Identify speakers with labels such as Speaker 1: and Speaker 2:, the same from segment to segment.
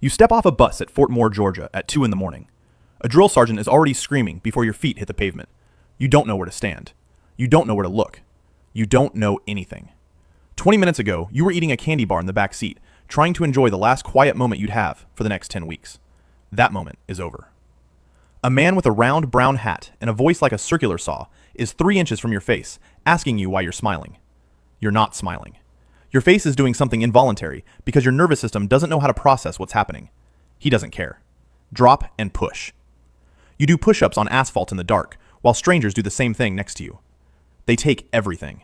Speaker 1: You step off a bus at Fort Moore, Georgia at 2 in the morning. A drill sergeant is already screaming before your feet hit the pavement. You don't know where to stand. You don't know where to look. You don't know anything. 20 minutes ago, you were eating a candy bar in the back seat, trying to enjoy the last quiet moment you'd have for the next 10 weeks. That moment is over. A man with a round brown hat and a voice like a circular saw is 3 inches from your face, asking you why you're smiling. You're not smiling. Your face is doing something involuntary because your nervous system doesn't know how to process what's happening. He doesn't care. Drop and push. You do push-ups on asphalt in the dark, while strangers do the same thing next to you. They take everything.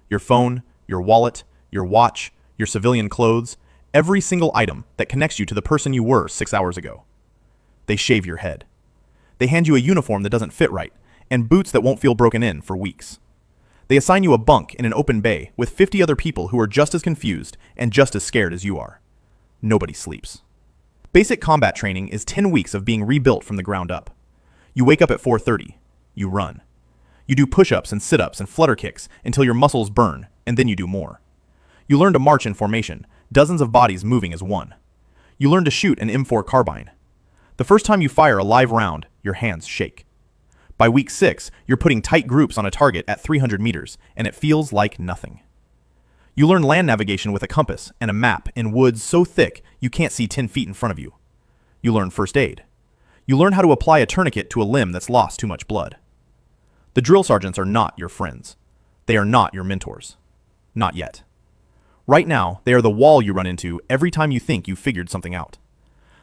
Speaker 1: Your phone, your wallet, your watch, your civilian clothes, every single item that connects you to the person you were 6 hours ago. They shave your head. They hand you a uniform that doesn't fit right, and boots that won't feel broken in for weeks. They assign you a bunk in an open bay with 50 other people who are just as confused and just as scared as you are. Nobody sleeps. Basic combat training is 10 weeks of being rebuilt from the ground up. You wake up at 4:30. You run. You do push-ups and sit-ups and flutter kicks until your muscles burn, and then you do more. You learn to march in formation, dozens of bodies moving as one. You learn to shoot an M4 carbine. The first time you fire a live round, your hands shake. By week 6, you're putting tight groups on a target at 300 meters, and it feels like nothing. You learn land navigation with a compass and a map in woods so thick you can't see 10 feet in front of you. You learn first aid. You learn how to apply a tourniquet to a limb that's lost too much blood. The drill sergeants are not your friends. They are not your mentors. Not yet. Right now, they are the wall you run into every time you think you've figured something out.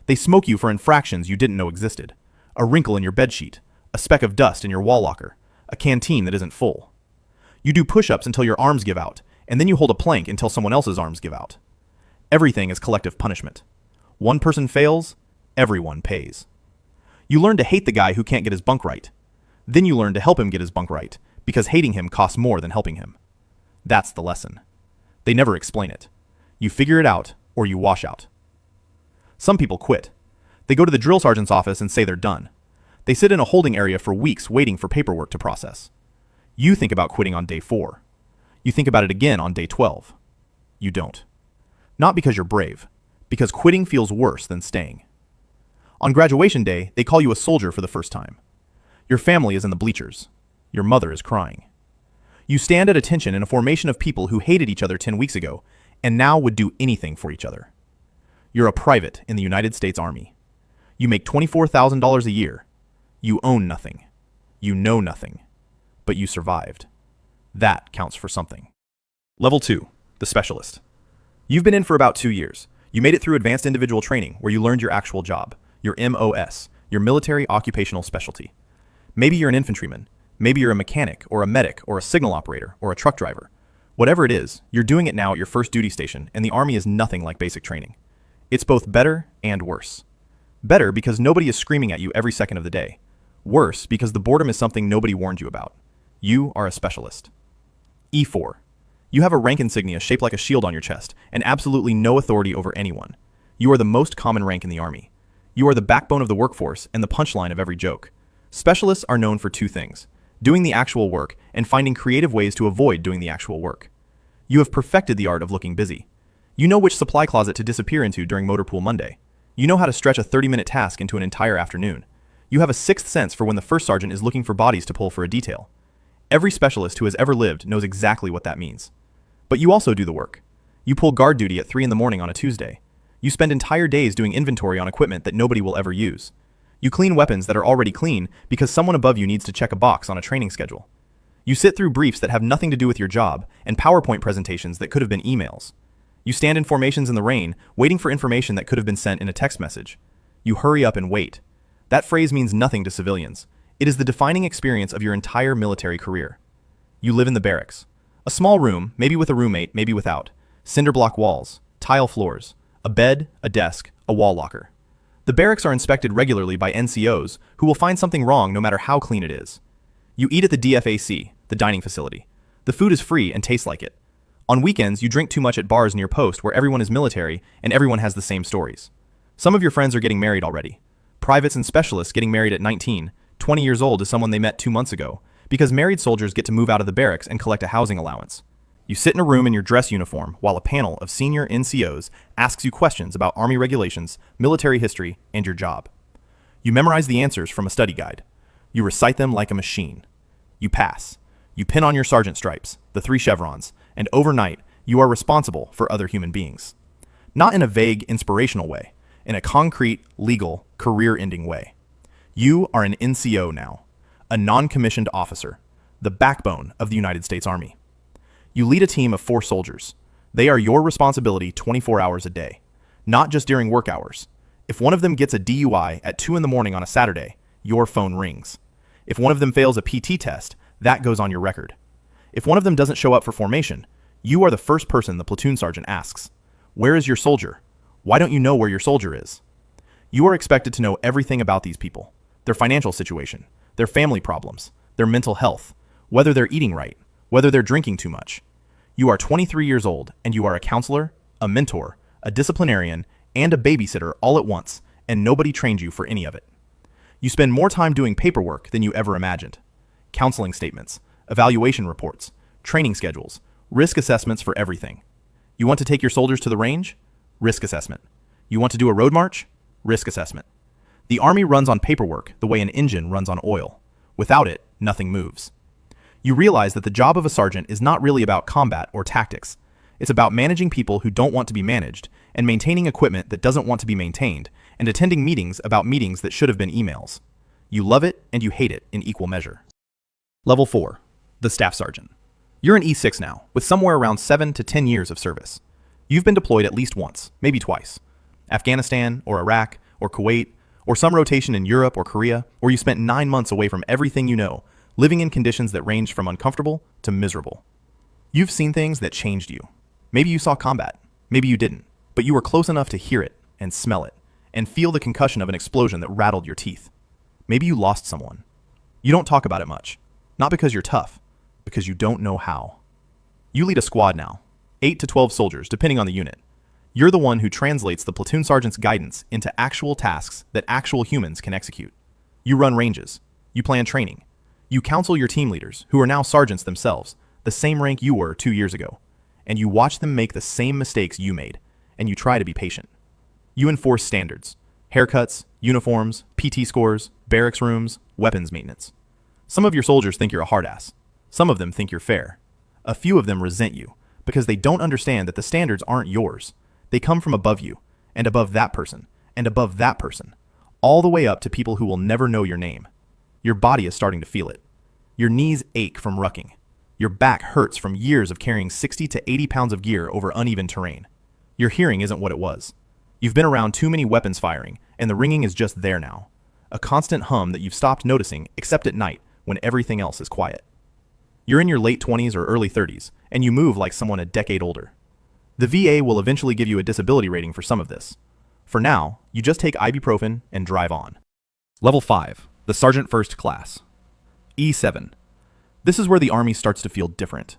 Speaker 1: They smoke you for infractions you didn't know existed. A wrinkle in your bedsheet, a speck of dust in your wall locker, a canteen that isn't full. You do push-ups until your arms give out, and then you hold a plank until someone else's arms give out. Everything is collective punishment. One person fails, everyone pays. You learn to hate the guy who can't get his bunk right. Then you learn to help him get his bunk right, because hating him costs more than helping him. That's the lesson. They never explain it. You figure it out, or you wash out. Some people quit. They go to the drill sergeant's office and say they're done. They sit in a holding area for weeks waiting for paperwork to process. You think about quitting on day 4. You think about it again on day 12. You don't. Not because you're brave, because quitting feels worse than staying. On graduation day, they call you a soldier for the first time. Your family is in the bleachers. Your mother is crying. You stand at attention in a formation of people who hated each other 10 weeks ago and now would do anything for each other. You're a private in the United States Army. You make $24,000 a year. You own nothing. You know nothing. But you survived. That counts for something. Level 2, the specialist. You've been in for about 2 years. You made it through advanced individual training where you learned your actual job, your MOS, your military occupational specialty. Maybe you're an infantryman. Maybe you're a mechanic or a medic or a signal operator or a truck driver. Whatever it is, you're doing it now at your first duty station, and the Army is nothing like basic training. It's both better and worse. Better because nobody is screaming at you every second of the day. Worse because the boredom is something nobody warned you about. You are a specialist. E4. You have a rank insignia shaped like a shield on your chest and absolutely no authority over anyone. You are the most common rank in the Army. You are the backbone of the workforce and the punchline of every joke. Specialists are known for 2 things: doing the actual work and finding creative ways to avoid doing the actual work. You have perfected the art of looking busy. You know which supply closet to disappear into during Motor Pool Monday. You know how to stretch a 30-minute task into an entire afternoon. You have a 6th sense for when the first sergeant is looking for bodies to pull for a detail. Every specialist who has ever lived knows exactly what that means. But you also do the work. You pull guard duty at 3 in the morning on a Tuesday. You spend entire days doing inventory on equipment that nobody will ever use. You clean weapons that are already clean because someone above you needs to check a box on a training schedule. You sit through briefs that have nothing to do with your job and PowerPoint presentations that could have been emails. You stand in formations in the rain, waiting for information that could have been sent in a text message. You hurry up and wait. That phrase means nothing to civilians. It is the defining experience of your entire military career. You live in the barracks. A small room, maybe with a roommate, maybe without. Cinder block walls, tile floors, a bed, a desk, a wall locker. The barracks are inspected regularly by NCOs who will find something wrong no matter how clean it is. You eat at the DFAC, the dining facility. The food is free and tastes like it. On weekends, you drink too much at bars near post where everyone is military and everyone has the same stories. Some of your friends are getting married already. Privates and specialists getting married at 19, 20 years old to someone they met 2 months ago, because married soldiers get to move out of the barracks and collect a housing allowance. You sit in a room in your dress uniform while a panel of senior NCOs asks you questions about Army regulations, military history, and your job. You memorize the answers from a study guide. You recite them like a machine. You pass. You pin on your sergeant stripes, the 3 chevrons, and overnight, you are responsible for other human beings. Not in a vague, inspirational way, in a concrete, legal, career-ending way. You are an NCO now, a non-commissioned officer, the backbone of the United States Army. You lead a team of 4 soldiers. They are your responsibility 24 hours a day, not just during work hours. If one of them gets a DUI at 2 in the morning on a Saturday, your phone rings. If one of them fails a PT test, that goes on your record. If one of them doesn't show up for formation, you are the first person the platoon sergeant asks. Where is your soldier? Why don't you know where your soldier is? You are expected to know everything about these people, their financial situation, their family problems, their mental health, whether they're eating right, whether they're drinking too much. You are 23 years old and you are a counselor, a mentor, a disciplinarian, and a babysitter all at once, and nobody trained you for any of it. You spend more time doing paperwork than you ever imagined. Counseling statements, evaluation reports, training schedules, risk assessments for everything. You want to take your soldiers to the range? Risk assessment. You want to do a road march? Risk assessment. The Army runs on paperwork the way an engine runs on oil. Without it, nothing moves. You realize that the job of a sergeant is not really about combat or tactics. It's about managing people who don't want to be managed, and maintaining equipment that doesn't want to be maintained, and attending meetings about meetings that should have been emails. You love it and you hate it in equal measure. Level 4. The Staff Sergeant. You're an E6 now, with somewhere around 7 to 10 years of service. You've been deployed at least once, maybe twice. Afghanistan, or Iraq, or Kuwait, or some rotation in Europe or Korea, or you spent 9 months away from everything you know, living in conditions that range from uncomfortable to miserable. You've seen things that changed you. Maybe you saw combat, maybe you didn't, but you were close enough to hear it and smell it, and feel the concussion of an explosion that rattled your teeth. Maybe you lost someone. You don't talk about it much, not because you're tough, because you don't know how. You lead a squad now, 8 to 12 soldiers, depending on the unit. You're the one who translates the platoon sergeant's guidance into actual tasks that actual humans can execute. You run ranges. You plan training. You counsel your team leaders, who are now sergeants themselves, the same rank you were 2 years ago. And you watch them make the same mistakes you made, and you try to be patient. You enforce standards, haircuts, uniforms, PT scores, barracks rooms, weapons maintenance. Some of your soldiers think you're a hard ass. Some of them think you're fair. A few of them resent you, because they don't understand that the standards aren't yours. They come from above you, and above that person, and above that person, all the way up to people who will never know your name. Your body is starting to feel it. Your knees ache from rucking. Your back hurts from years of carrying 60 to 80 pounds of gear over uneven terrain. Your hearing isn't what it was. You've been around too many weapons firing, and the ringing is just there now. A constant hum that you've stopped noticing except at night when everything else is quiet. You're in your late 20s or early 30s, and you move like someone a decade older. The VA will eventually give you a disability rating for some of this. For now, you just take ibuprofen and drive on. Level 5. The Sergeant First Class. E7. This is where the Army starts to feel different.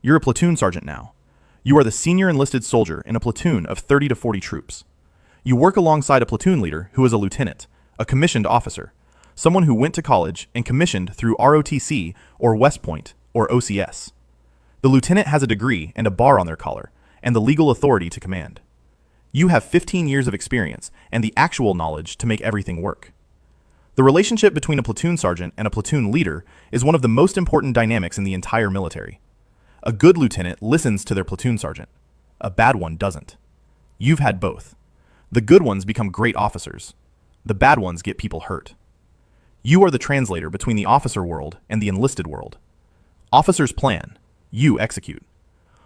Speaker 1: You're a platoon sergeant now. You are the senior enlisted soldier in a platoon of 30 to 40 troops. You work alongside a platoon leader who is a lieutenant, a commissioned officer, someone who went to college and commissioned through ROTC or West Point or OCS. The lieutenant has a degree and a bar on their collar, and the legal authority to command. You have 15 years of experience and the actual knowledge to make everything work. The relationship between a platoon sergeant and a platoon leader is one of the most important dynamics in the entire military. A good lieutenant listens to their platoon sergeant. A bad one doesn't. You've had both. The good ones become great officers. The bad ones get people hurt. You are the translator between the officer world and the enlisted world. Officers plan. You execute.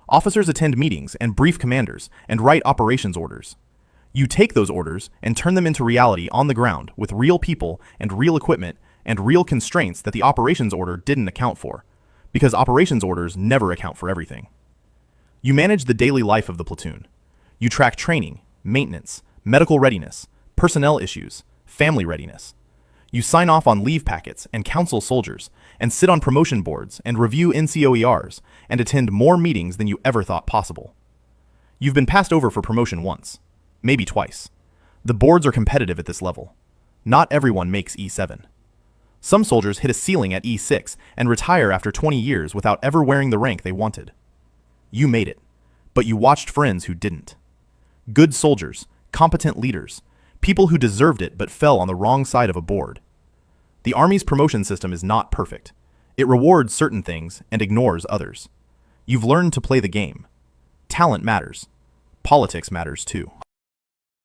Speaker 1: Officers attend meetings and brief commanders and write operations orders. You take those orders and turn them into reality on the ground with real people and real equipment and real constraints that the operations order didn't account for, because operations orders never account for everything. You manage the daily life of the platoon. You track training, maintenance, medical readiness, personnel issues, family readiness. You sign off on leave packets and counsel soldiers, and sit on promotion boards and review NCOERs and attend more meetings than you ever thought possible. You've been passed over for promotion once, maybe twice. The boards are competitive at this level. Not everyone makes E7. Some soldiers hit a ceiling at E6 and retire after 20 years without ever wearing the rank they wanted. You made it, but you watched friends who didn't. Good soldiers, competent leaders, people who deserved it but fell on the wrong side of a board. The Army's promotion system is not perfect. It rewards certain things and ignores others. You've learned to play the game. Talent matters. Politics matters too.